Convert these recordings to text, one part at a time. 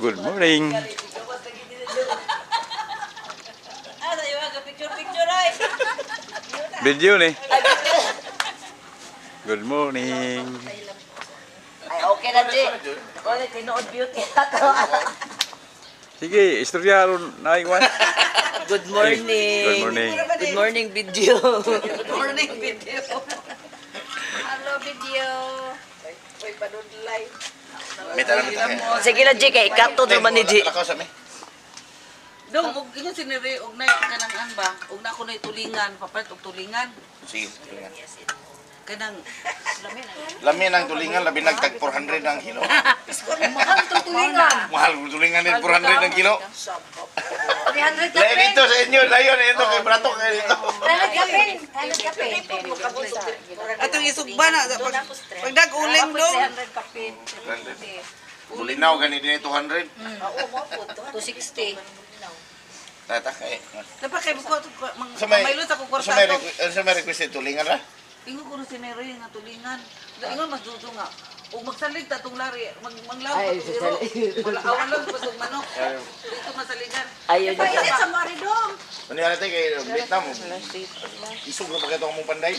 Good morning. Video nih. Good morning. Ay, okay na, G. Kung tinood beauty. Sige, istorya ron na iwan. Good morning. Good morning. Good morning, video. Good morning, video. Hello, video. Uy, panudlay. Sige na, G. Kaya ikato naman ni G. Dong, og inyo siniri og nay kanang ba? Og na ko nay tulingan, papalit og tulingan. Sige, tulingan. Kanang Lami ng tulingan, labi nagtag 400 ng kilo. Mahal itong tulingan. Mahal ng tulingan din 400 ng kilo. 300 Layo dito sa inyo, layo na ito kay Brato kayo dito. atong isugba na pag dag-uling dong. Bulinaw gani din 200. Oo, mo po. 260. Tata kay. Napakay ko maylo sa kwarta. Sa may request tulingan ra. Ingo ko siniri nga tulingan. Ingon mas dudo nga. Ug magsalig ta tong lari, manglaw ko iro. Wala awan lang pasog manok. Dito masaligan. Ayun Pailit sa maridong. Ano yan natin kay Vietnam? Isog na ba kayo mong panday?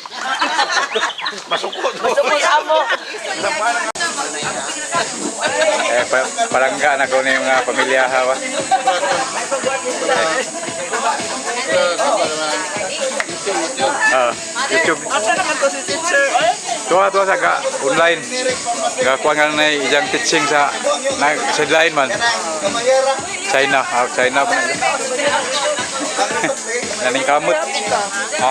Masukot. Masukot amo. Palangga na ko na yung pamilya hawa. YouTube. Asa naman to si teacher? Tuwa sa online. Gakuha nga na ijang teaching sa sideline man. China pa na. Naning kamot. Ha?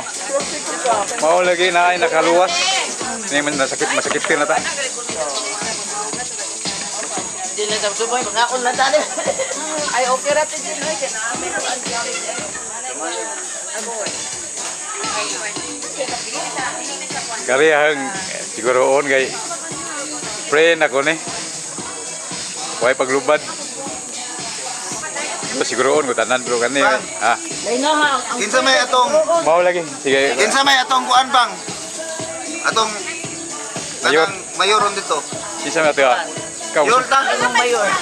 Mau lagi na ay nakaluwas. Ini man masakit na ta. Dili daw subay pagkaon na tani. Ay okay ra tin dili kay namin ang Kariyahang siguro on kay friend ako ni. Way paglubad. Siguro on ko tanan bro kani. Ha. Kinsa may atong Mau lagi. Sige. kinsa may atong kuan bang? Atong Mayor. mayoron dito. Sisa na to. Ikaw. Yolta.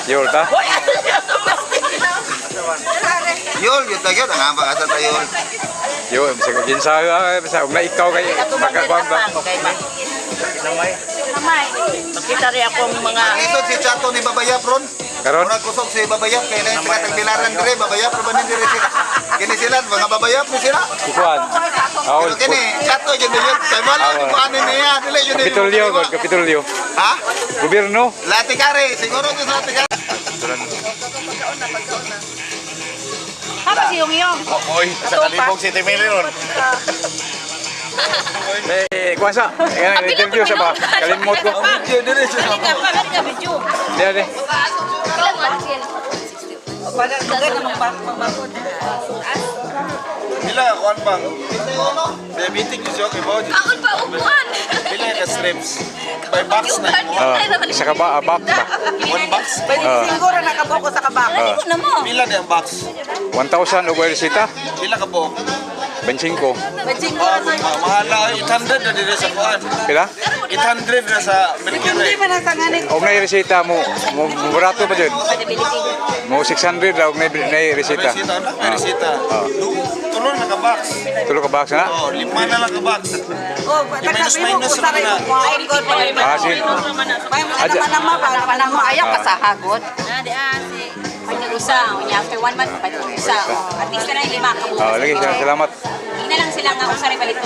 Yol ta. Yol, yun tayo, nangamba ka sa tayo. Yo, sa ginsa sa na ikaw kay magkakuan ba? Namay. Makita rin akong mga Isod si Chato ni Babayap ron. Karon Murag kusog si Babayap kay na sila tagbilaran dire Babayap ro banin dire sila. Kini sila mga Babayap ni sila. kukuan. Aw, Pero kini Chato jud yun. Kay wala ni kuanin niya dili jud. Kapitolyo. Ha? Gobyerno. Latikare, siguro ni Latikare. Hapa si Yung. Oy, sa kalibog si Timilin ron. Kuasa. Interview sa ba? Kalimot ko. Video dire sa. Dia deh. Pada dugay na magbakod. Bila kuan bang? Diabetic di siya kay Bod. Kaon pa upuan. Bila ka strips. By box na. Isa ka ba abak ba? One box. Siguro nakaboko sa kabako. Ano na mo? Pila di ang box? 1,000 og resita. Pila ka po? 25. Bajing ko na sa Mahala 800 na dire sa kuan. Pila? 800 na sa hindi Mercury. man ang sanganin. Og na resita mo barato ba jud? Mo 600 daw og na resita. Resita na, resita. Tulon na ka box. Tulo ka box na? Oh, 5 na lang ka box. Oh, nagsabi mo ko sa rin ko. Ay, God. Asin. May naman pa mo ayaw ka sa hagot. Di asi. Pag-usa, after 1 month, pag-usa. At least na 5 kabuo. Lagi salamat. Hindi na lang sila nga usari balik.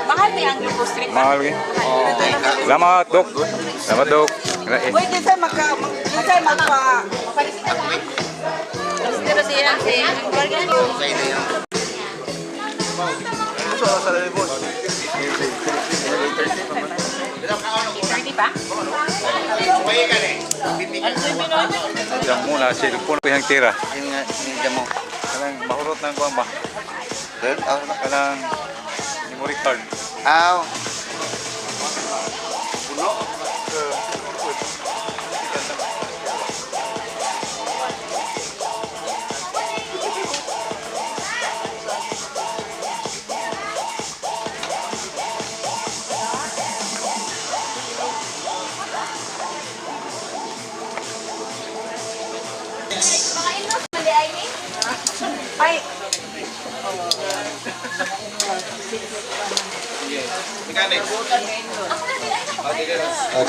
Mahal ba yung Grupo Street? Mahal lagi. Salamat, Dok. Salamat, Dok. Uy, di sa magpa. Pero siya, pa? Jam mo na cellphone ko yang tira. Jam mo. Kanang mahurot nang kuan ba? Kanang memory card. Aw.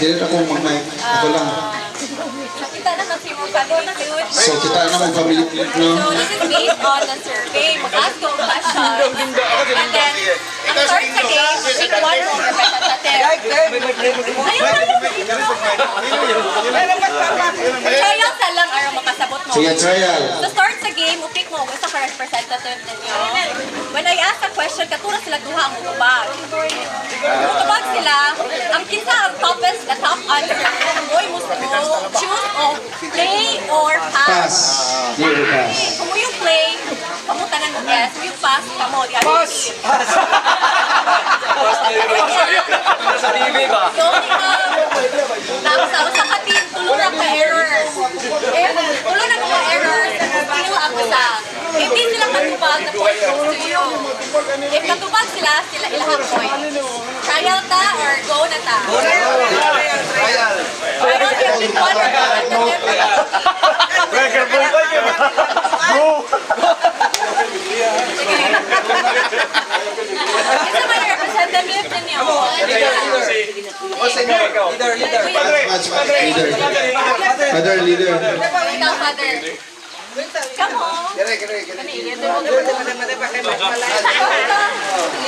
Dili ako mag-mic. Ako lang. Kita na sa Seymour Family Feud. So, kita na mong family clip So no? this is based on the survey. Mag-ask ko ang question. And then, ang start sa game, pick one representative. Trial sa lang araw makasabot mo. Sige, trial. To start sa game, pick mo gusto ka representative ninyo. When I ask a question, katura sila duha ang utubag. Utubag sila, ang kinsa ang toughest, the top answer. Boy, mo choose o play or Pass. pass. Zero pass. Kung mo yung play, kamu tanan mo yes. Kung yung pass, kamo. Pass! Sa TV ba? So, tapos sa ka team, tulungan ka errors. Tulungan ka errors, skill ang isa. If di sila matubag, the point goes to you. If matubag sila, sila ilang point. Trial ta or go na ta? Trial. Pero if pick one representative, isa man yung representative ninyo. Match, leader. Father, leader. Ikaw, father. Come on.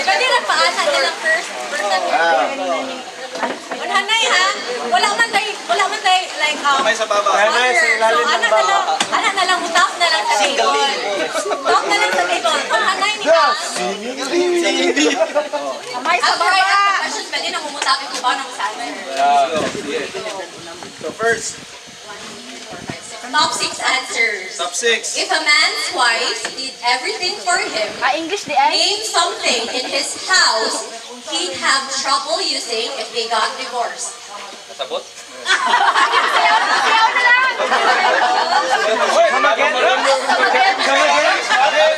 Pwede lang paasa nilang first person. Unhanay ha. Wala man tay like father. So ana na lang utap na lang sa table. Talk na lang sa table. Unhanay ni ka. After I ask the questions, pwede nang umutapin ko ba ng answer. So first, Top 6 answers. top 6. If a man's wife did everything for him, English di ay? name something in his house he'd have trouble using if they got divorced. Nasabot?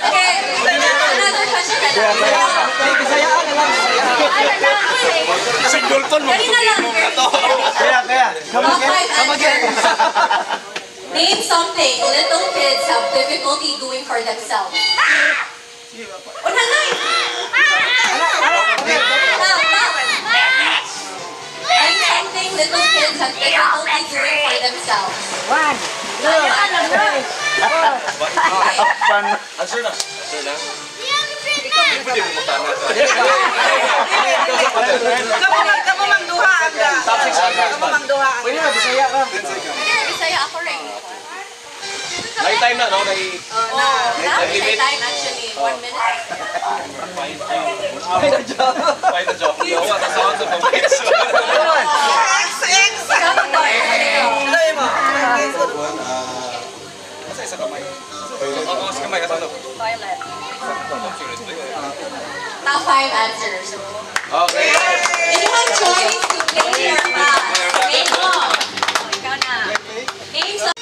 Okay, another question na lang. Dali na lang. Top 5 answers. Name something little kids have difficulty doing for themselves. Unhanay! Name something little kids have difficulty doing for themselves. Answer na. Kamu mangduha anda. Kamu mangduha. Hindi na Bisaya ako rin. May time na, no? May May time actually. 1 minute. find a job. Yo, what a sound of a bitch. Ikaw ang boy. Masa isa kamay? Oo, sa kamay. Kasano? Toilet. Top 5 answers. Okay. If you have choice to play or pass, name mo. Ikaw na. Name some.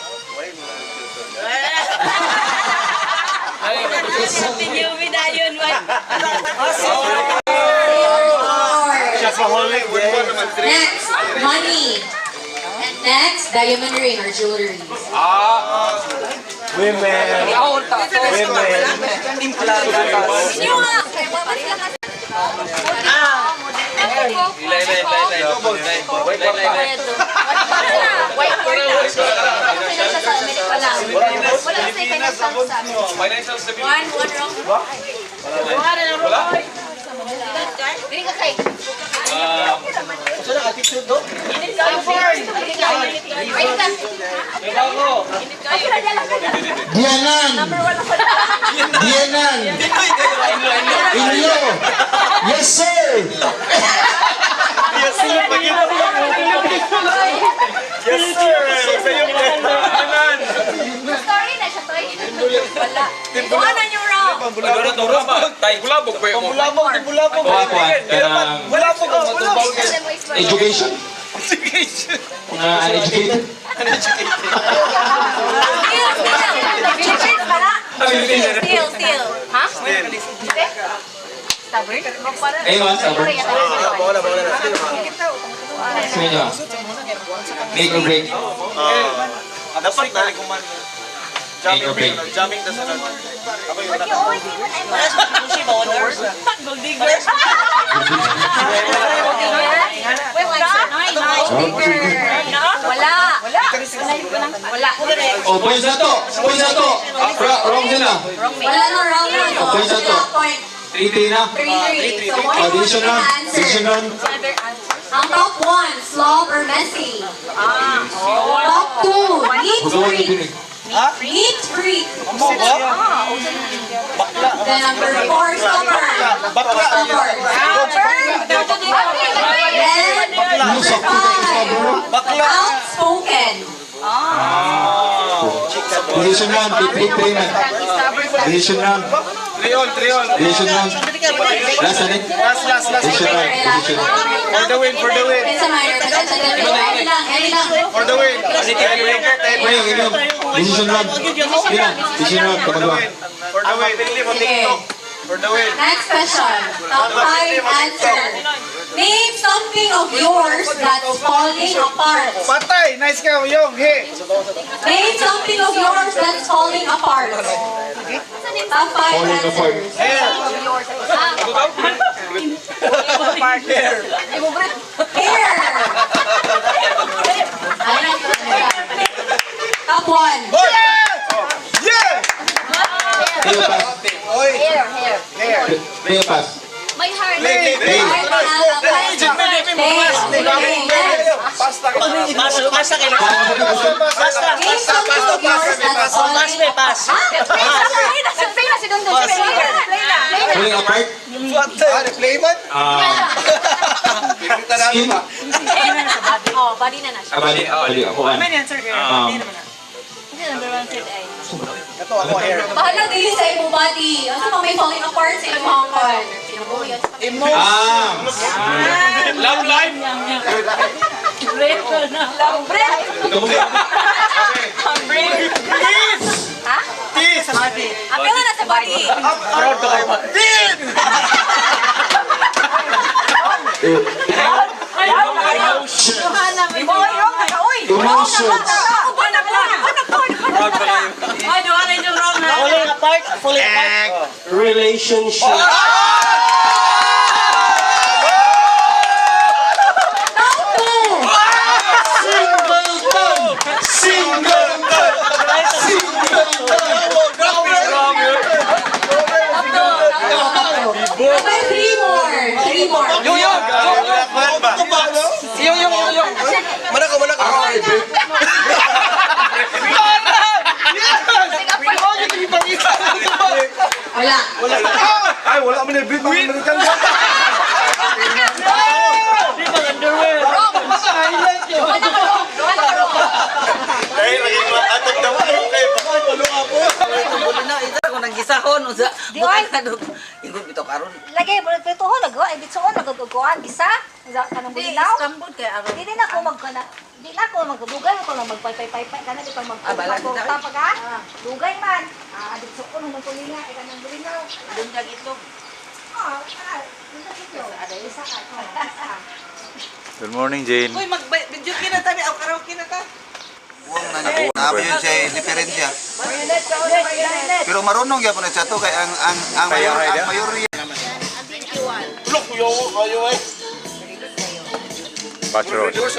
Next, money. And next, diamond ring or jewelry. Sino nga? Kaya mama sila kasi. Whiteboard na. Kaya siya sa Amerika lang. Wala kasi kanya sa Amerika. Financial stability. One wrong. Wala? Bili ka kay. Dianan! Dianan! Inyo! Yes, sir! Yes, sir. Yes, sir. Sa iyo, Anan. Story na siya, Toy. Wala. Kuha na niyo raw. Dura ba? Tay, bulabog ba yung bulabog? Bulabog. Bulabog ang matubag. Education? Education. Uneducated? Steal. Ha? Stubborn? Ayun, stubborn. Sige nyo. Make or break. Dapat na kuman. Make or break. Jamming na sunod. Ako yung You always say that I'm Wala. Wala. Oh, points na to. Points na to. Wrong sila. Wala na wrong na to. Okay, sa to. Point. 3-3 na. 3-3. So, one Addition point na. answer. Addition na. Ang top 1, Slob or Messi? Top 2, Neat Hugawan yung Freak. pinig. Neat Freak. Then number 4, Stubborn. Stubborn. Then number 5, Outspoken. Decision round. 3-3 na. Decision round. Decision round. Last na rin. Decision round. Decision round. It's a minor. Any lang. For the win. Wait, inom. Decision round. Ilan? Decision round. Kamagawa. For the win. Okay. For the win. Next question. Top 5 answer. Name something of yours that's falling apart. Patay! Nice ka, yung. Hey! Name something of yours that's falling apart. Top 5 Falling apart. answers. Here. Top 1. Yeah! Leo pass. Leo pass. My heart. Play. Pasta ka. Falling apart. Play man? Skin. Oh, body na na siya. Bali. Ako an. Ito ako hair. Bahala dili sa imong body. Ano pa may falling apart sa imong hangkon? Love life. Love breath. Ha? Peace! Apil na sa body. Proud ka kayo. Din! Emotions. Relationship. Three more. Mana ka? Wala. Ay, wala mo na beat mo American. Dahil naging matatag daw kayo kayo. Ito ko naggisahon usa. Bukan ka dog. Ingon bitaw karon. Lagi mo nagpito ho nagawa ibitsoon nagaguguan gisa kanang bulinaw Istanbul kay aron. dili na ko magkana di na ko magdugay ko lang magpay-pay kana di pa magpapagta pa ka dugay man ibitsoon mo kulinga kanang bulinaw Dundag itlog. ada isa ka Good morning, Jane. Uy, mag-video kita tani o karaoke na ta. Nabi yun siya diferensya. Pero marunong gyapon siya to kay ang mayor Look, yo ay. Patch Road. Grabe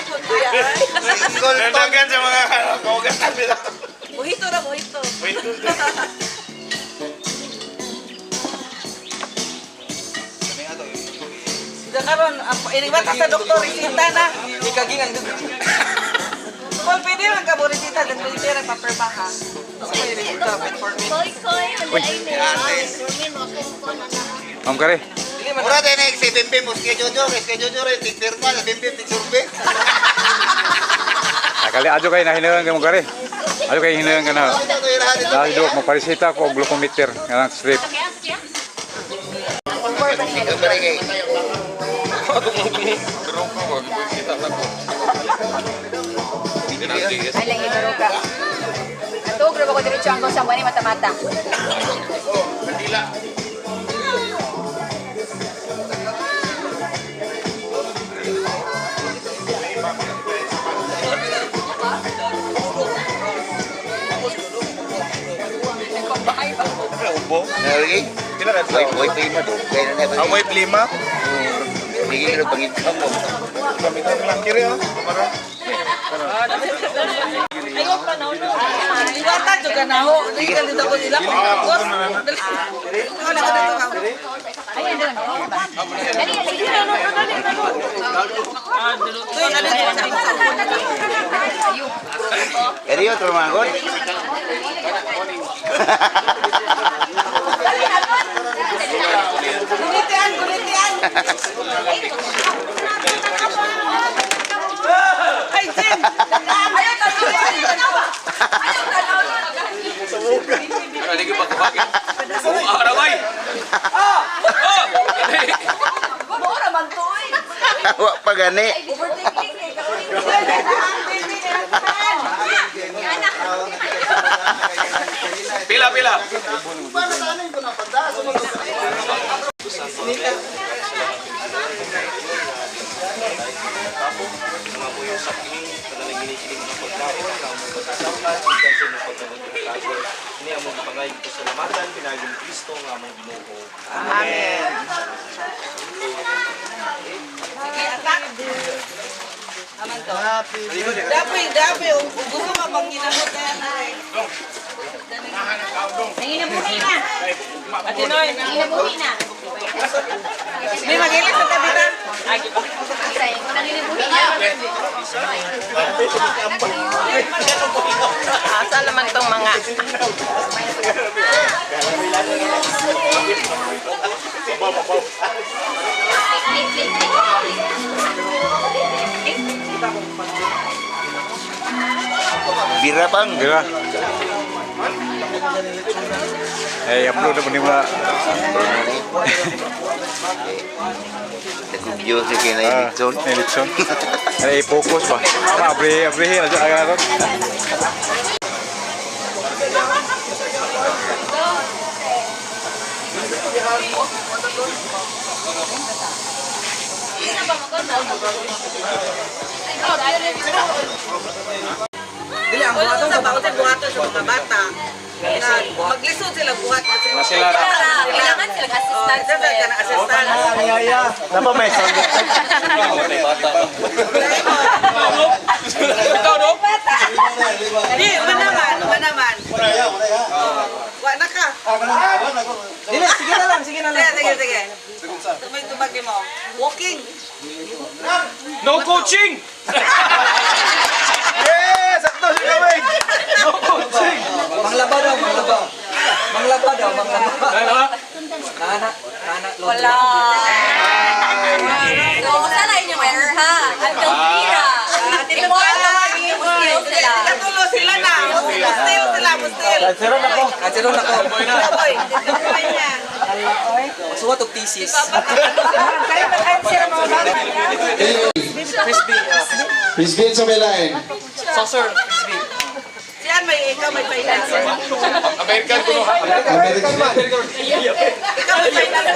po kuya. Nandagan sa mga kaugat nila. Mojito na mojito. Sida karon ini ba sa doktor resita na. Ikaging ang dugo. Kung pwede lang ka mo resita dan pwede ra paperma ha. Sa may resita metformin. Ma'am Kare. Mura din na si Bimbi mo kay Jojo rin tigpirma sa Bimbi tigsurbe. Akali ajo kay nahilangan kay Ma'am Kare. Ajo kay hilangan ka na. Dahil do mo parisita ko glucometer nga strip. ay lang ibaro ka atog ra ko diretso ang sa buwan mata-mata Ubo. Nalagi. Pila ka? Boy plima do. Kaya na never. Amoy plima. Higil ang pangitang mo. Kami lang kiri ha. Para. Iwata juga na ho. Hindi ka dito ko nila. Boss. Wala ka dito ka. Eriyo, trumagon. Gulitian, gulitian. Ay, Jen. Ayaw Hindi ko pagkabagin. Aramay! Mura man to eh. Wa pa gani. Overthinking eh. Pila, pila. Ini ang mga pangay keselamatan pinaging Kristo nga among Ginoo. Amen. Aman to. Dapoy. Gusto ka bang ginamot na yan? Nanginabuhi na. Atinoy. Nanginabuhi na. May magilis sa tabi na. Nanginabuhi na. Asa naman tong mga. Bira pang. Dira. Upload na po ni mga. Video si kina Elitson. Elitson. Ay, focus pa. Abrihin aja agad. Dili ang buhaton sa bawat buhaton sa mga bata. Maglisod sila buhat. Sila Kailangan silang assistance. Sa kana assistant. Napa may sound effect? Ikaw, no? Di, manaman. Wa na ka. Dili, sige na lang. Sige. Tumag mo. Walking. No coaching! Yes! Sakto si Kawing! No coaching! Manglaba daw. Ano? Wala. So, sana inyong error ha. Hanggang pira. Important na maging skills sila. Katulo sila na. Mustil. Kanseron ako. Boy. Boy niya. Suwat og thesis. Kaya mag-answer mga bata niya. Frisbee sa may line. Saucer. Siyan ikaw may finance. American ko, no? American. Ikaw may finance.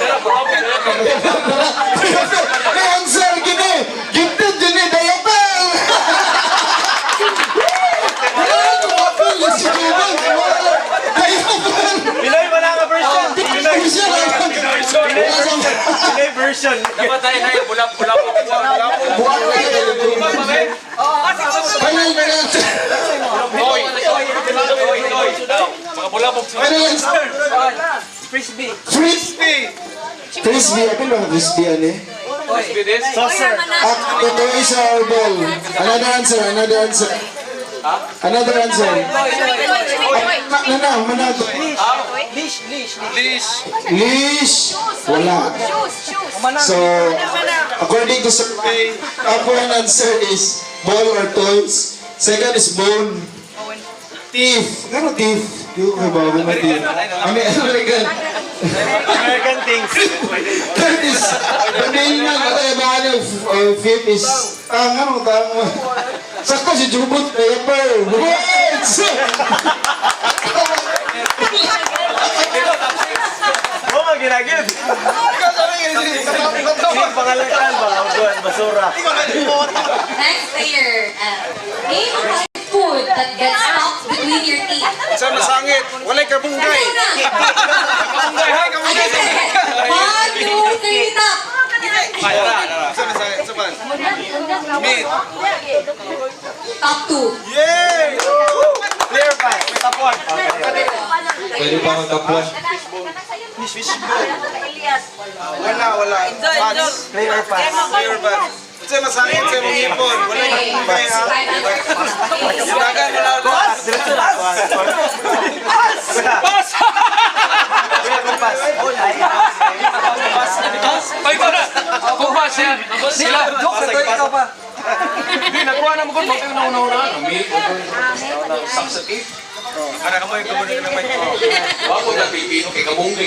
May answer gini. Gifted gini dayapal. Pinoy wala nga version. Pinoy version. Dapat tayo na yung bulap-bulap. Final answer. Toy. Mga bulabog. Final answer. Frisbee. Frisbee. Frisbee. Apa lang frisbee ani? Saucer. The toys are ball. Another answer. Another answer. Manado. Leash. Leash. Wala. So, according to survey, one answer is ball or toys. Second is bone. Teeth. Ano teeth? Yung may bago na teeth. American. American things. Third is, the main na katayabahan of fifth is, ano, sakto si Jubot, paper, words! Oo, ginagid. Pangalakan ba? Uguan, basura. Next player. Name a food that gets stuck between your teeth. Sa masangit, walay kabunggay. One, two, three, stop! Ay, Sige. Top 2. Yay! Clear pass. May top 1. Pwede pa magkapuan. Wala. Pass. Clear pass. Clear pass. Kasi masangit sa mga ipon. Wala yung kumpay ha. Silagan mo lang. Pass! Pass! Ay, ko na! Kung pass yan, sila. Joke sa to, ikaw pa. Hindi, nakuha na mo kung bakit yung nauna-una. Ano ka mo yung kamunin ng mic? Bago na Pilipino kay Kabungkay.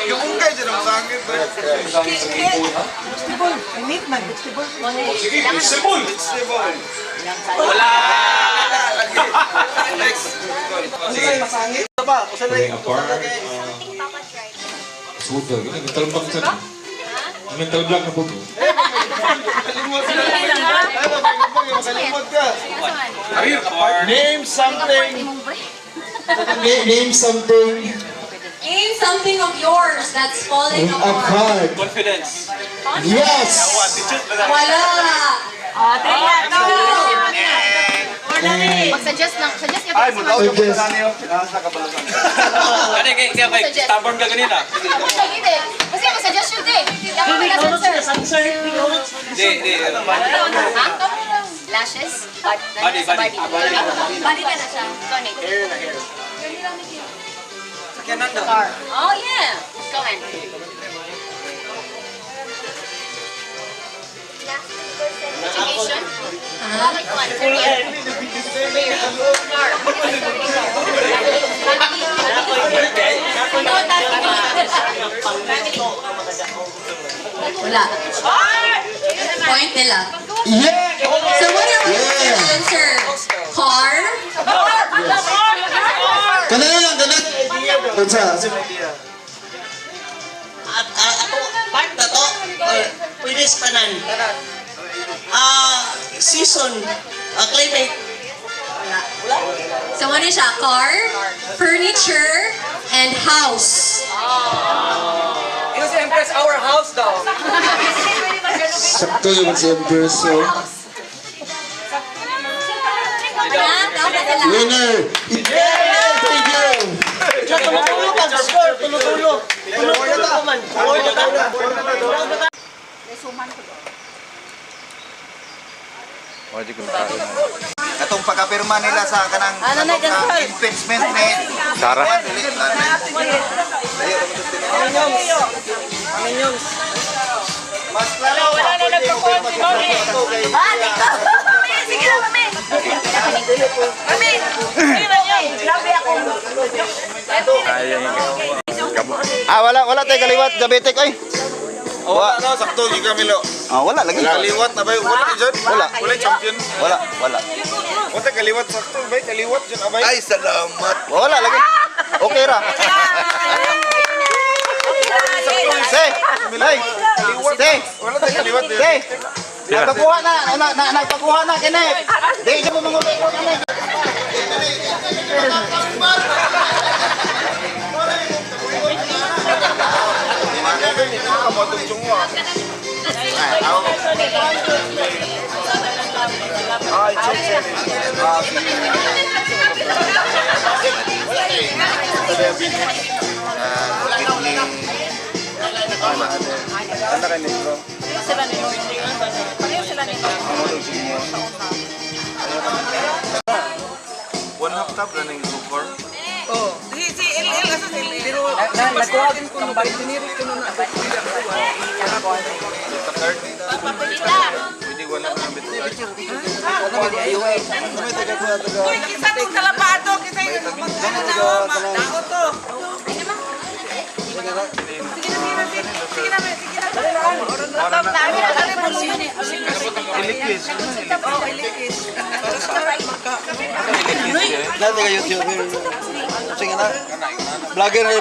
Kabungkay dyan ang masangit. Sige, vegetable. Wala! Next. Masangit. Ito ba? Kung saan Playing a part. Suga. Mental block sa na. Mental block na po. Makalimot ka. Career part. Name something. Name something Name something of yours that's falling apart. apart. Confidence. Yes! Wala. Mag-suggest lang. Suggest niyo. Ay, mutaw yung Suggest. pagkano yun. Nasa kabalusan. Ano kaya kay stubborn ka ganina? Kasi mag-suggest yun din. Dapat may answer. Hindi. Ha? Lashes? Body. Body na siya. Tonic. Sakyanan daw. Oh, yeah. Go on. Education? Bakit one? Career? Car? Wala. Point nila. Yeah! So what are we going to answer? Car? Kanina lang, kanina. Unsa? Part na to, pwede sa tanan. Season, climate. So ano siya? Car, furniture, and house. Ito si Empress, our house daw. Sakto yung si Empress. So, winner! Yeah! Thank you! Tumutulo ka, score, tumutulo. Tumutulo ka man. Wajib kung tayo na. Katong pagkapirma nila sa kanang impeachment ni Sarah. Mas lalo. Wala na nagpakuhan si Mami. Balik ko! Sige lang, mami! Mami! Sige lang yan! Grabe ako! Wala tayo kaliwat, diabetic ay. Wala na, sakto di kami lo. Wala lagi. Kaliwat na ba? Wala dyan? Wala. Wala champion? Wala. Wala kaliwat, sakto ba? Kaliwat dyan, abay. Ay, salamat. Wala lagi. Okay ra. Say, Wala tayo kaliwat dyan. Say. Nagpakuha na kini. Di mo mangulit ko kini. One half tap na nang super. Oh, si LL asa si LL. Pero nagkuha din ko ng tinirit ko nun. Pwede wala na ng bito. Uy, kisa tong kalapado, kisa yung magdao to. Sige na. Ilikis. Oh, ilikis. Dati ka YouTuber. Sige na. Vlogger na.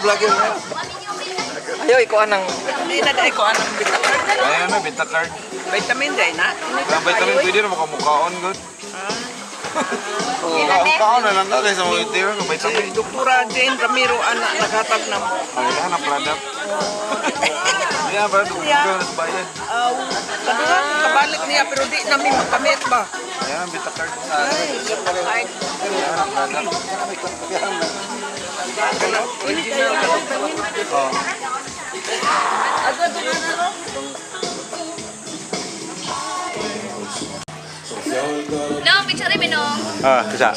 Ayaw, ikaw anang. Hindi na dahil ko anang vitamin. Ayun na, bita card. Vitamin dahil na. Ang vitamin pwede na makamukhaon, good. Kaon na lang dali sa mga tira kung may kami. Doktora Jane Ramiro anak naghatag na mo. Ay, lahat ng product. Yan, ba? Doktor sa bayan. Kaduha, kabalik niya pero di namin makamit ba? Yan, bita card. Ay, card. Original ka. Oh. Agad na no? No, picture rin minong. Ah, bisa.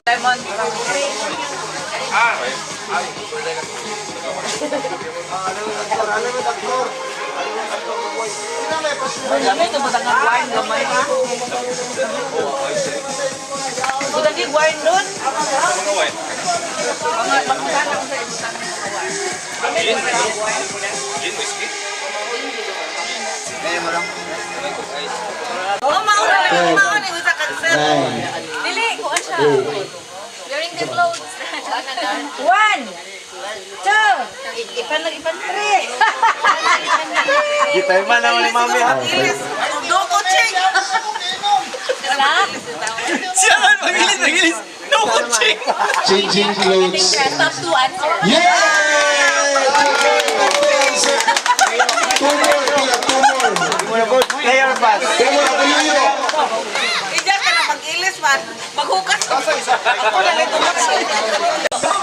Lemon. Dami ito matanggang wine gamay ha? Budagi wine doon? Ano wine? Magkakana ko sa instant wine. Gin whiskey? Oh, mauna lang mauna yung sa cancel. Dili, kuha siya. Wearing the clothes. 1, 2, ipan 3. Kita man naman ni Mami ha. Doko check. Siya man, magilis. No coaching! Changing clothes. Top 2 answer. Yay! Two more. Player pass. Two more, Apelio. Ija ka na mag-ilis man. Maghukas. Ako na nito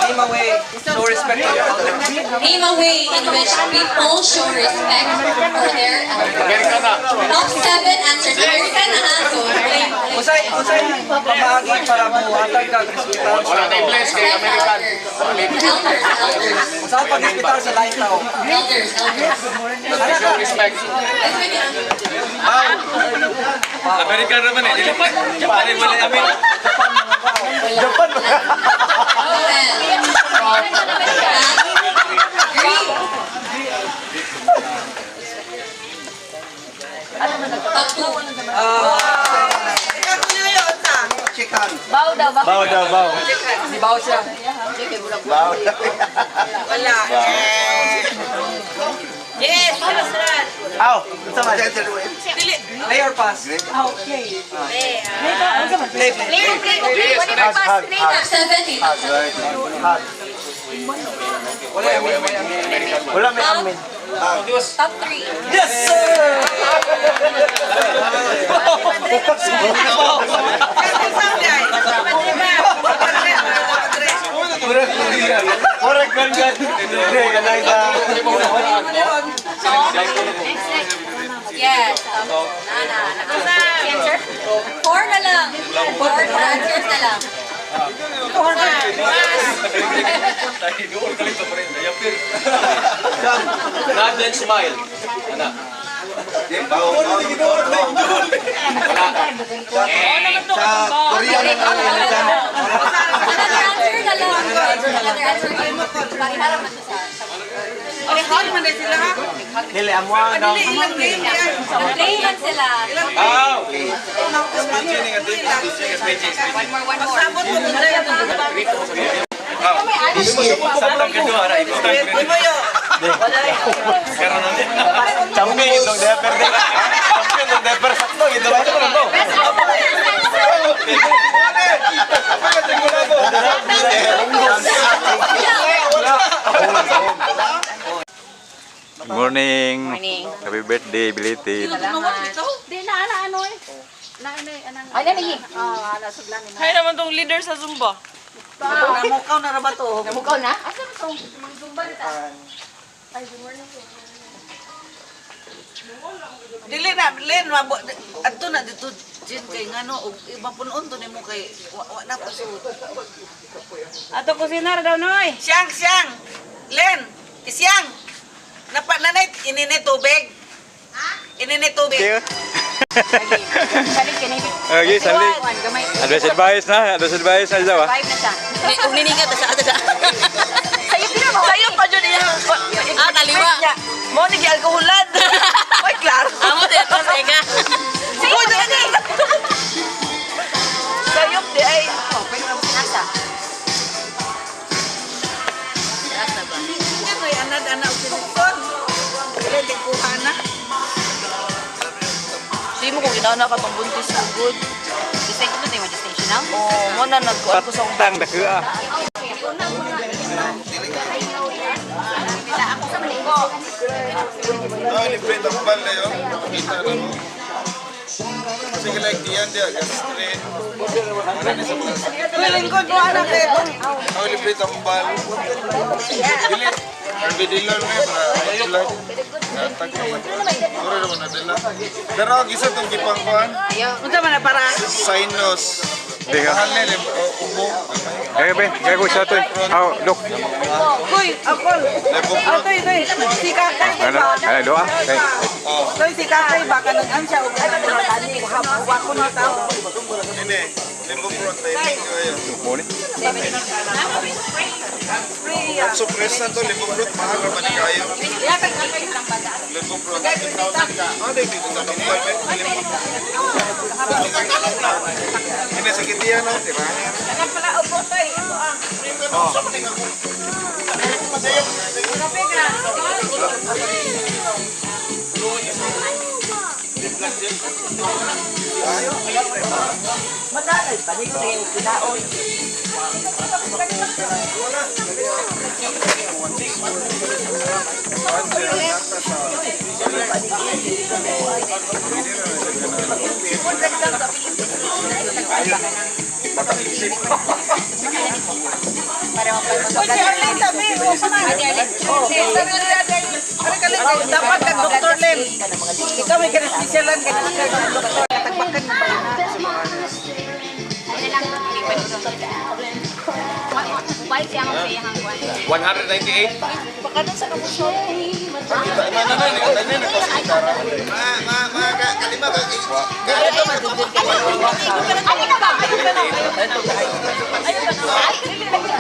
Name away. Show respect to your elders. Name a way in which people show respect for their elders. Top 7 answers. American na ha. So, Usay pamahagi para buhatag ka hospital. Wala tayong place kay American. Elders. Sa pag-hospital sa lain tao. Elders. Show respect. American naman eh. Dilipat. Japan rin mali amin. Japan. Baw daw. Di bawo siya. Baw. Wala. Yes, masarap. Aw, sama. Dili. Player pass. Okay. Play. Whatever pass play na. 7. Wala may amin. Top 3. Yes, sir! Correct, good. Hindi, kanay ka. Yes. Answer? 4 na lang. 4 answers na lang. Nod and smile. Anak. Sa Korea na Another answer na lang. Another answer. Pariharap na sa Hot man din sila ha. Dili, amuha daw. Dili ilang game yan. play lang sila. Ah, okay. Magsabot mo kung sa'yo. Biscuit. Sabtang kedua, anak. Ibu tak Di mo yun. Sekarang nanti. Champion itong deper din. Champion itong deper. Sakto, ito ba ito ko lang to? Good morning. Morning. Happy birthday, belated. Di na ano eh. Ay, nami. Ala suglan ni. Hay naman tong leader sa Zumba. Namukaw na ba to? Namukaw na? Asa na tong zumba nita? Ay, good morning. Dili na, Len, adto na dito Jin kay ngano og mapunon to nimo kay wa na pa sud. Ato kusinar daw noy. Siyang. Len, isyang. Nanay inini tubig. Ha? Inini tubig. Salig kinibig. Okay, salig. Gamay. Advice na daw ah. 5 na siya. Ug niningat sa ada. Sayo pila mo. Sayo pa jud niya. Kaliwa. Mo ni alkoholad. Oy, klaro. Amo dito sega. Sayo dali. Sayo di ay. Nasa. Asa ba? Nga kay anak usinipon. Dili kuha na. Di mo ko na ka tong buntis ng good. Distinction na tayo mo distinction na? Oh, mo na nagkuhan ko sa akong Tang dakua. Libre ang bal na yun. Kita na mo. Sige lang diyan dia, gastrin. Marami sa mga sakit. Lingkod mo anak eh. Libre ang bal. Dili. Bidilon mo para Mura naman na dila. Pero ang isa itong gipangkuhan, Unsa man na para? sinus. Diga. Mahal na yung ubo. Eh, be, gaya ko sa ito. Oh, dok. Kuy, akol. Toy. Si kakay Ano? ba? Ano, doa? Okay. Toy, si kakay ba? Kanang siya o kanang tani. Wa ko na tao. Ini, limbong timing ko yun. Muni. Suppresan to, limbong brot, mahal naman ni kayo. Limbong brot, 10,000 ka. Ano yung dito sa kampal? Ini sakit yan, no? Tirahin. madalay pa ni ko kinaon. Dapat kag Dr. Len. Ikaw may karespisyalan kay doktor tagbakan mo ba na? Balik siya ang sayang ang 198. Baka nun sa kabusyon.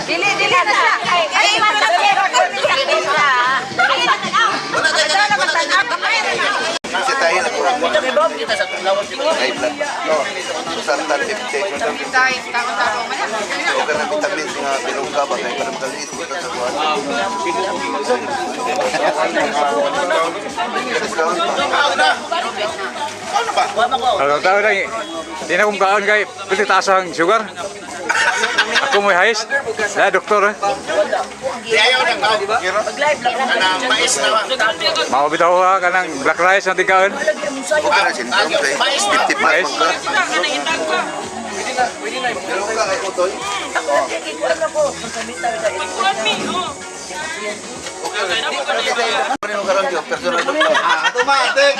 Dili na siya. Ay, pero kami sa kinsa. Kasi tayo na kurang mo. High blood. Sartan 50. O ka ng vitamins nga bilong ka ba kaya para makalis ko sa buwan. Kalau tahu dah, di na kung kaon kay pwede taas ang sugar. Ako mo highest. Ya, doktor. Di ayaw ng tao, di ba? Anang mais na. Mau bitaw ka kanang black rice na tingkaon. O ka na syndrome kay 55 Rice. ka. Bilong ka kay Utol. Ano karon yo personal doktor. Ato matik.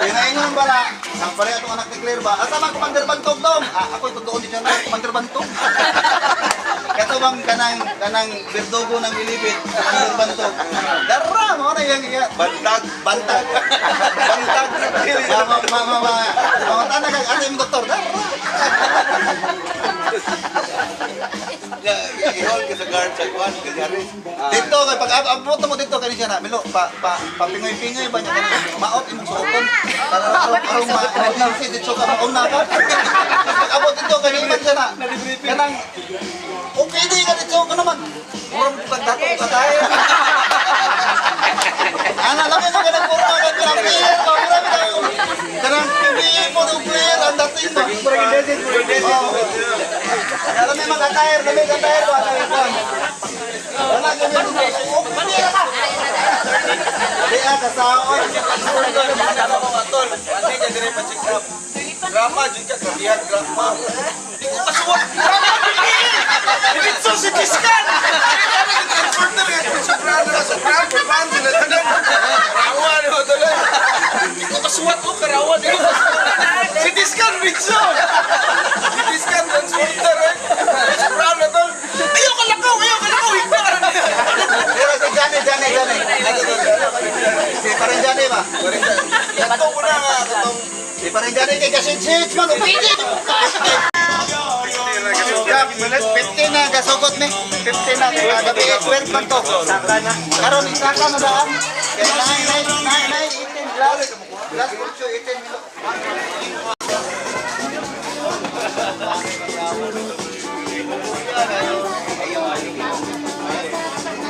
Pinaingon bala. Ang pare atong anak ni Claire ba? Asa man ko manderbantog dong. Ako tutuon din na manderbantog. Kato bang kanang berdugo ng ilibit, manderbantog. Dara mo na yang bantag. Bantag. Mama tanah kag ate mo doktor. Dara. Ihol ka sa guard sa kwan kanyari. Dito kay pag abot mo dito kani siya na Milo papingoy-pingoy ba niya kanang maot imong suoton para ma-emergency dito ka mauna ka. Pag abot dito kani man siya na kanang okay di ka dito ka naman. Murang pagdato ka tayo. Ana lami mo kanang puro ka kanang player ka murang kanang PBA mo do player ang dating mo. Alam mo mga tire ba tayo. Wala ka na dito. Di ata sa on. Hindi ka dire pa-check up. Grandma, dyan ka kabihan, grandma. Hindi ko kasuwag. Grandma, dito si Kiskan! Transporter yan. Sobrang, paano sila tanan? Karawan, mo tuloy. Hindi ko kasuwag ko, karawan. Hindi ko kasuwag. Si Kiskan, Ritso! Si Kiskan, transporter eh. Sobrang na tol. Ayaw ka lakaw! Higba ka na niya. Pero si Johnny. Si parang Johnny ba? Ito ko na nga. Si parang Johnny kay kasit-sit man. Pwede. 15 na gasugot ni. 15 na gabi 12 man to. Saka na. Karon isaka na daan. Kaya 18 plus 18 milo.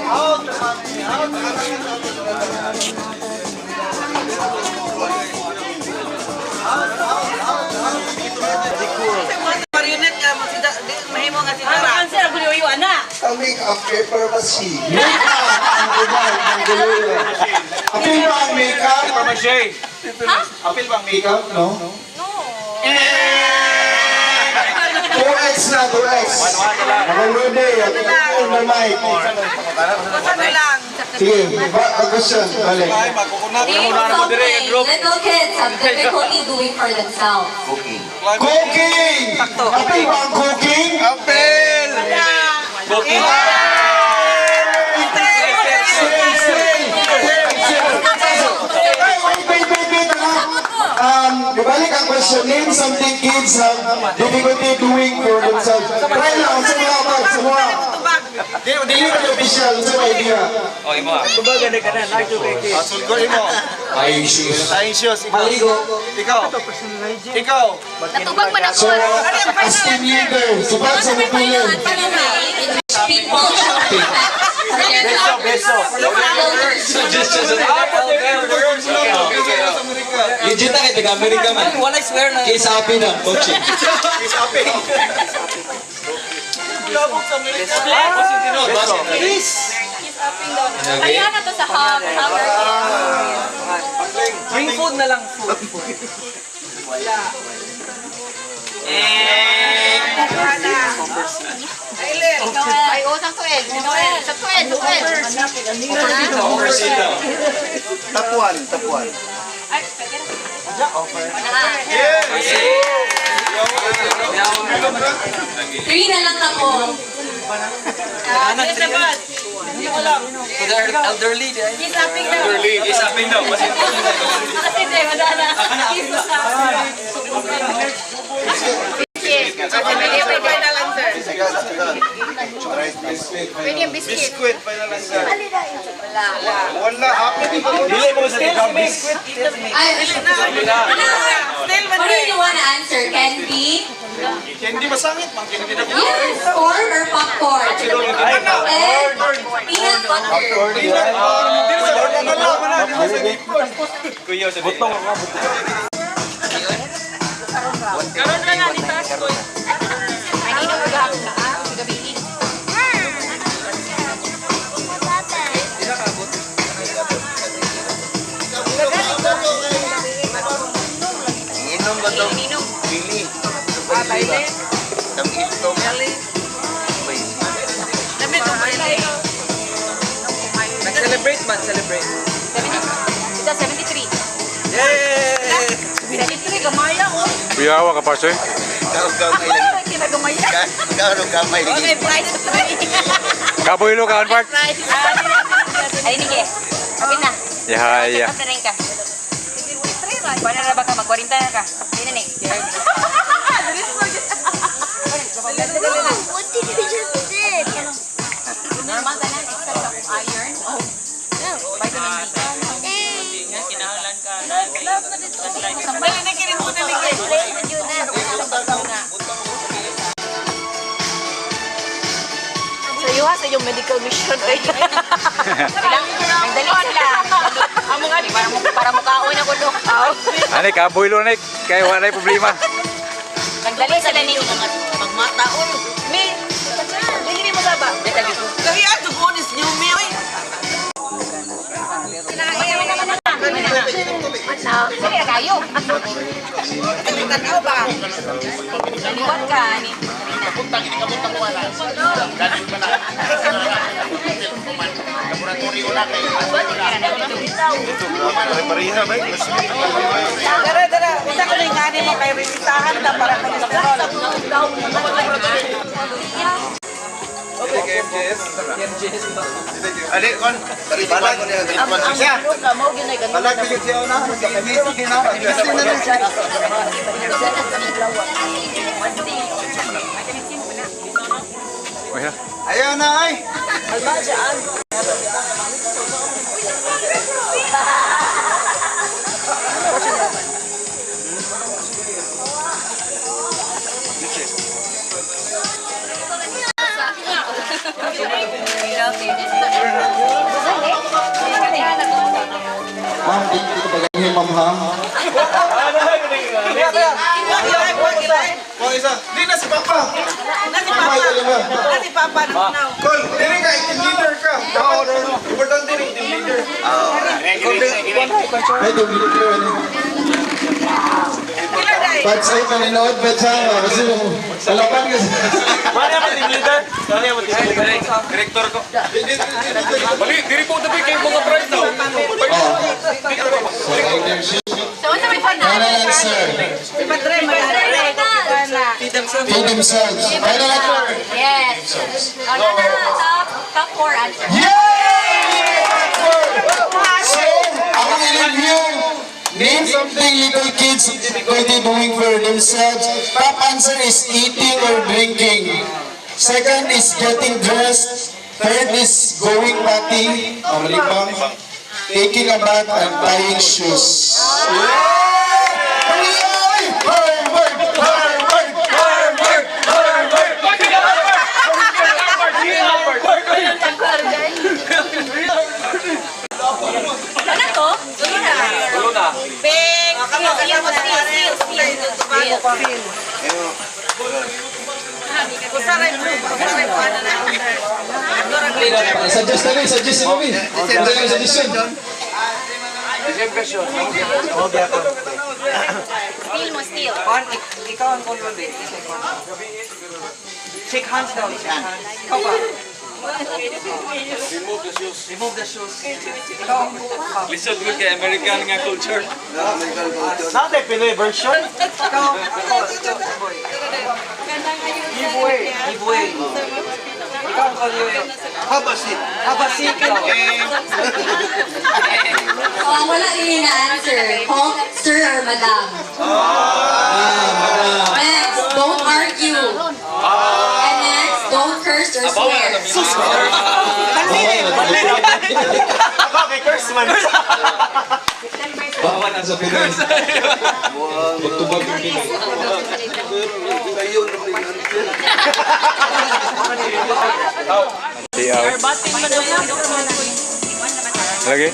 Out. of paper machine. Makeup ang ubay ng guluyo. Apil ba ang makeup? Apil ba ang makeup, no? No. 2x na, 2x. Nakaludi, ang mic. Sige, ang question, balik. Name something little kids have difficulty doing for themselves. Cooking! Apil ba ang cooking? Apel! Balik ang question, name something kids have difficulty doing for themselves. Try lang, sa mga abad, sa mga. Dili ka official, sa mga idea. Sulgoy mo. Ay, shoes. Tayong shoes. Ikaw. Natubag man ako. So, as team leader, subad sa mutuloy. People shopping. Legit na kayo, taga-Amerika man. Wala swear na. Kisapi na, coaching. Kaya na to sa Hunger Bring food na lang. Ay, utang tuwid. Sa tuwid. Tapuan. Ay, three na lang ako. Elderly. Isaping daw. Kasi di, madala. Pwede na lang, sir. Pwede yung biscuit. Biskuit pa na lang sir. Wala. Dili mo sa biskuit. What do you want to answer? Candy? Candy masangit, mang candy na. Yes. Corn or popcorn? And peanut butter. Karon na nga ni taas ko. Kanino maghapon na? Gabi. Inom ba ito? Pili. Baile. Ito. Dami to baile. Nag-celebrate man, celebrate. 73. Yay! 73, gamaya oh. Kuyawa ka pa, sir. Gamay. Kinagamaya. Gamay. Okay, price to Kaboylo ka, Anpark. Ay, nige. Okay na. Yeah. Kapta rin ka. Paano na ba ka? Mag-40 na ka. Hindi na ni. What did you just did? Normal ka na, except of iron. Oh. Vitamin D. Kinahalan ka. Bali na kirin mo na ligay. Play with you na. So, you have yung medical mission kayo. Nagdali sila. Amo nga, para mukhaon ako doon. Ani, kaboylo na, kaya wala yung problema. Nagdali sila ni magmataon. Mi, hindi mo saba. Kaya ato bonus niyo, Mioy. Sige na kayo. Tanaw ba? Naliwat ka ni. Laboratorio na kayo. Pare-pareha ba? Dara. Isa ko na yung ani mo kay resitahan na para sa doktor. Ali, kon. Balag ko niya. Siya. Balag ko siya na. Ayaw na ay. Ma'am, hindi ko bagay ma'am ha. Oh, isa. Di na si Papa. Nasi Papa. Nasi Papa. pa now. Kol, dili ka, team leader ka. Importante rin team leader. Pwede ulit Pats ay maninood pa siya. Kasi salapan kasi. Mana man team leader? Mana man team leader? Director ko. Bali, diri po tabi kay mga prize daw. So, what's my final Final answer. Feed themselves. Final answer. Yes. Ano na, top 4 answer. So, ako i-review. Name something little kids pwede doing for themselves. Top answer is eating or drinking. Second is getting dressed. Third is going potty. Malibang. Taking a bath and tying shoes. Ano to? Ulo na. Big. Suggest na suggest na rin. Suggestion. Steal mo, steal. Ikaw ang control din. Shake hands daw. Shake hands. Ikaw ba? Remove the shoes. Ikaw ang buka. Lisod ko kay American nga culture. Nate, Pinoy version. Ikaw. Boy. Give way. Give way. Ikaw ang control. Habasit. Habasit ikaw. Oh, wala din na answer. Call sir or madam. Next, don't argue. And next, don't curse or swear. Ako, kay curse man. Bawa na sa Pinoy. Magtubag yung Pinoy. Stay out. Lagi?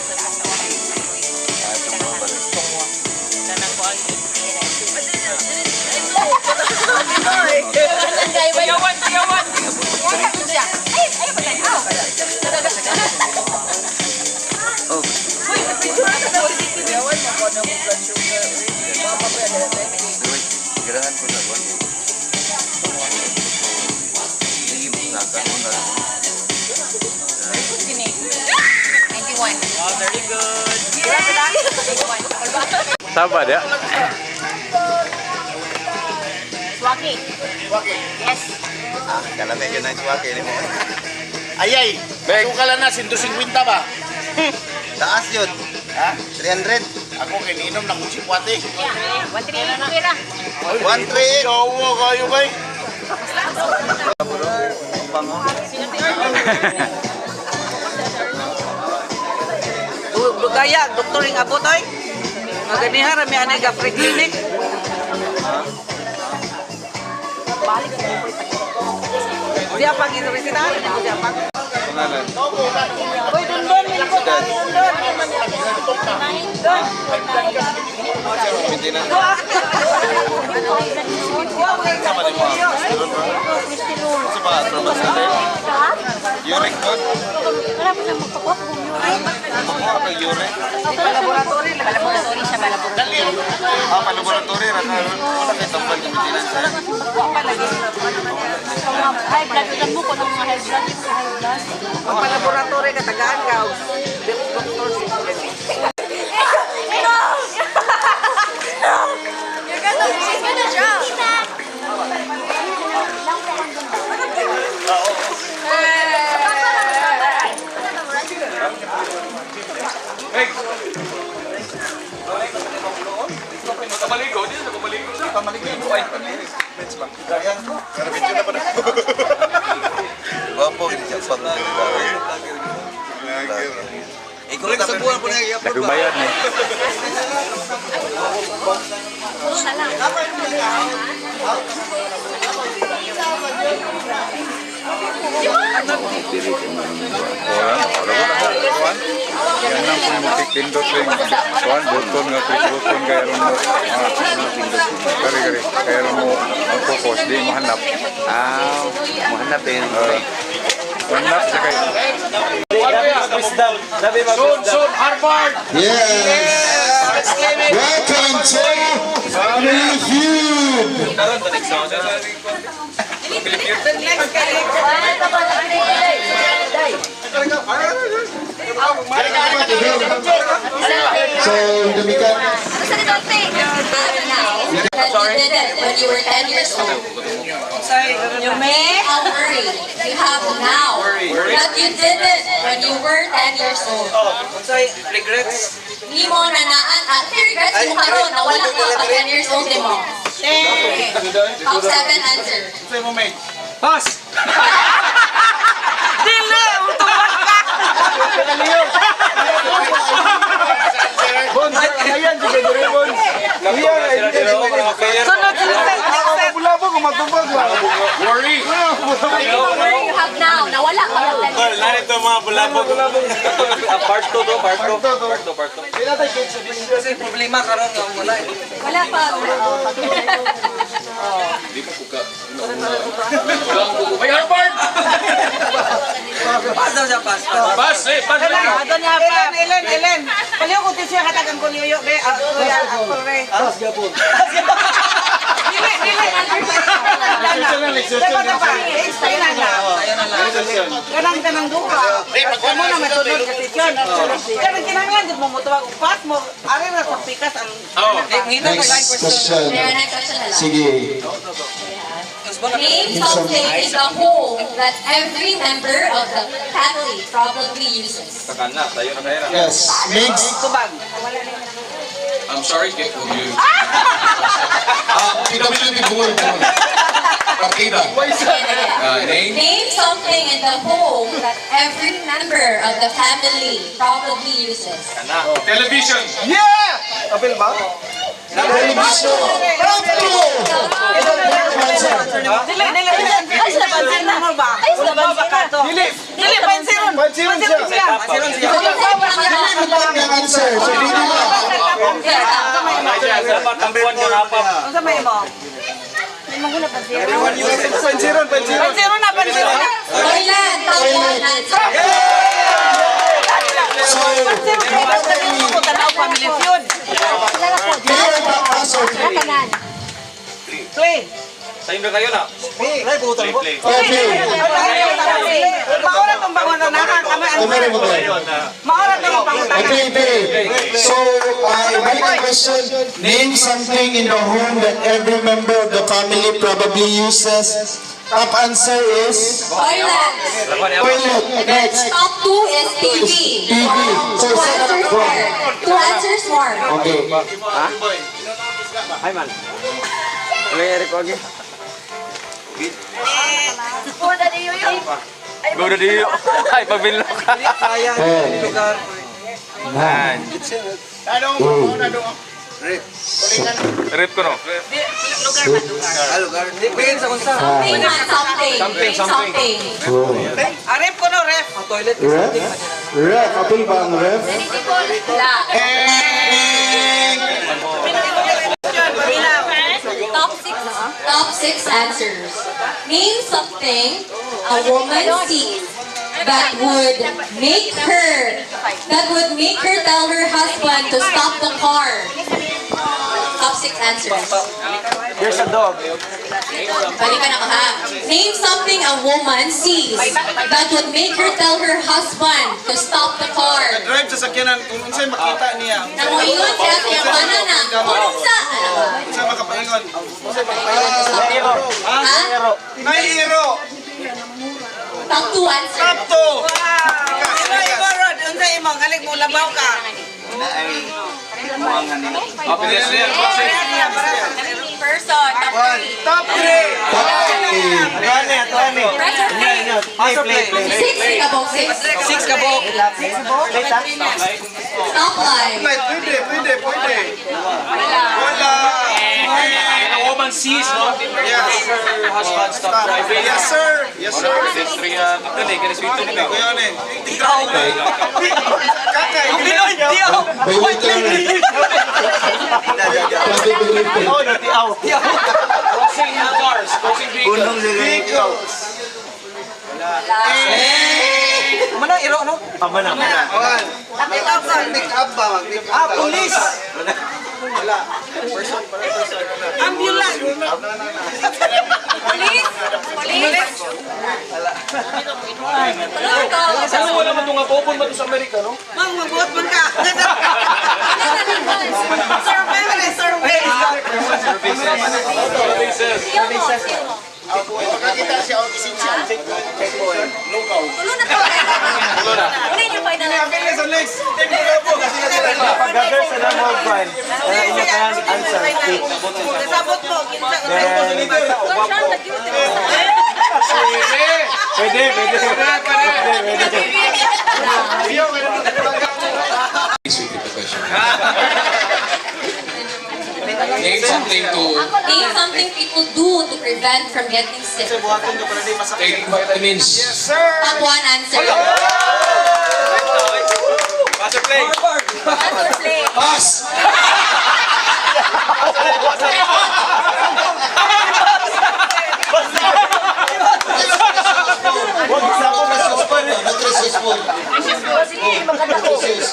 Gerahan ko na. Sabar ya. Swaki. Yes. Kala medyo na suwake ni mo. Ayay, sukala na, 150 ba? Taas yun. Ha? 300. Ako kininom ng kusikwate. 1-3 pera. 1-3. Gawa kayo kay. Lugaya, doktor yung abot ay. Maganiha, rami anay ka pre-clinic. Siya pang iniresita, siya pang. Uy, dun, milko tayo, dun. Yurik ko. Wala po na magpakuha kung Yurik. Laboratory, Laboratory siya, laboratory. Laboratory. Wala kayo tambal ng Pilipinas. high blood, alam mo kung ano mga high blood, yung high blood. Ang laboratory katagaan ka. Doktor si She's gonna drop. Kamaligo, di sa kamaligo siya. Kamaligo ay. Guwapo, hindi siya pang ikaw lang sa buwan po na i-upload ba? Nagbayad ni. Yan lang po yung magpipindot rin. Kuhan, buton nga, buton kaya rin mo. Kari-kari, kaya rin mo mag-focus, di mo hanap. Mahanap eh. One lap siya kayo. Soon, Harvard! Yes! Welcome to Family Feud! So, demikian. That you did it when you were 10 years old. You may. Don't worry. You have now. That you did it when you were 10 years old. Regrets. Hindi mo na naan at regrets mo karon na wala ka pag 10 years old mo. Okay. Top 7 answer. Pass! Dili, utubag ka. Bon, ayan, di kayo rin, Bon. Sunod, sunod. Bulabo kung matubag ba? Worry! You have now. Nawala ka pag 10 years old. Narito mga bulabog. Part 2 to, part 2. Kasi problema karon nga wala. Wala pa. May Harvard! Pas daw siya, pas. Pass, eh, pass lang. Ato niya pa. Elen. Paliw ko siya katagan ko liyo be. Kuya, ako re. Kanang duha. Amo na matulog kasi yun. Kanang kinahanglan jud mo motuwag upat mo. Ari na sa pikas ang Next question. There, next question na lang. Sige. Name something in the home that every member of the family probably uses. Takana, tayo na kayo na. Yes. Migs. tubag. I'm sorry, get you. PWD buhay mo. Partida. Name? Name something in the home that every member of the family probably uses. Television. Yeah! Apel ba? Television. Dili. Ay, sa pansin na mo ba? Wala ba ka to? Dili, pansin. Pansin siya. Ang answer. So, hindi mo. Ano sa may mo? Pansiron. Pansin na. Toilet, top one answer. So, Tanaw family feud. clear the answer. Play. Tayo na kayo na. Play. Okay. Maura tong bangon na kami ang Tumari mo tayo. maura tong bangon. Okay. So, balik ang question. Name something in the home that every member of the family probably uses. Top answer is Toilet. toilet. Next. Top 2 is TV. TV. So, Two answers more. Two answers more. okay. Go na diyo. Ay, pabilo ka. 10, 9, 8, Rip ko no. Bigyan sa kunsa. Name something. Something. 4. Arep ko no, ref. Toilet. Ref? Ref. Apil ba ang ref? Wala. Top 6 answers. Name something a woman sees that would make her tell her husband to stop the car. Top 6 answers. Here's a dog. Balikan ako ha. Name something a woman sees that would make her tell her husband to stop the car. Drive sa sakyanan, kung unsay makita niya. Nanguingon kaya sa iyang banana. Unong sa? Unsay makapaingon. Ha? May hero. Top 2 answers. Tapto. Imo rod, unsay imo galing mo labaw ka. Person. Top 3. Pressure play. Play. 6 kabok. 6. 6 ka bo. Stop live. Pwede. Wala. A woman sees, no? Yes. Her husband stop driving. Yes, sir. Kuya ni. Kakay. Pinoy, diyo. May winter. Crossing cars. Crossing vehicles. Vehicles. Wala. bombero, ano? Tama na. Mag-make up ba? Mag-make up. Police! Ambulance! Police! Police! Tulungan ko! Ano wala man itong apopon ba ito sa Amerika, no? Mang, magbuhat man ka! Surveillance! Siyo mo! Siyo mo! Makakita siya ang essential. Tulo na to! Uli niyo pa inalang. Pag-gather sa lang mga kwan, inyo ka answer. Kasabot mo! Conscious, nag-duty mo. Pwede. Name something to Name something people do to prevent from getting sick. take vitamins. Top one answer. Pass play. Answer play. Pass! Huwag isa ako nasuspon.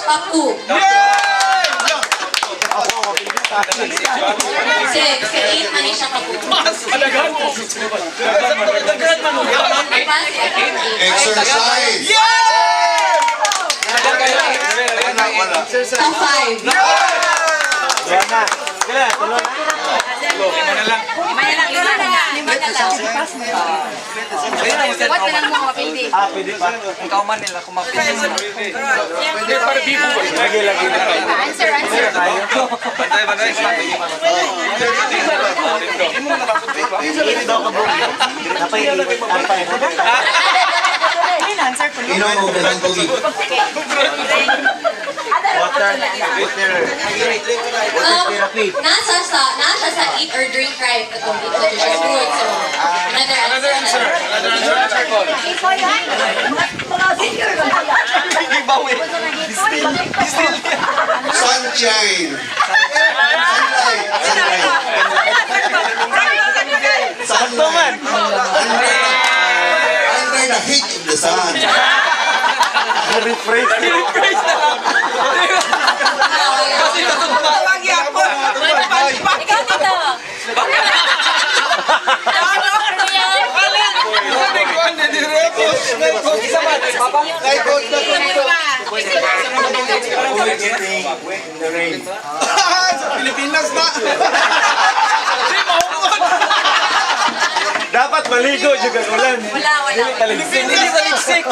Top two. Six. Eight na siya kabuo. Exercise! Top five. Lima na lang. Lima na lang. What na lang mo mapindi? Pwede pa. Ang kauman nila kumapit. Pwede para bibo. Lagi na tayo. Answer. Bantay. Inom mo ba ng tubig? Nasa sa eat or drink right katong dito sa food. So, another answer. Sunshine! Sakto man. Under the heat of the sun. Rephrase na lang. Lagi ako! Ikaw dito. Pilipinas na! Dapat maligo juga ulan. Wala. Taligsik.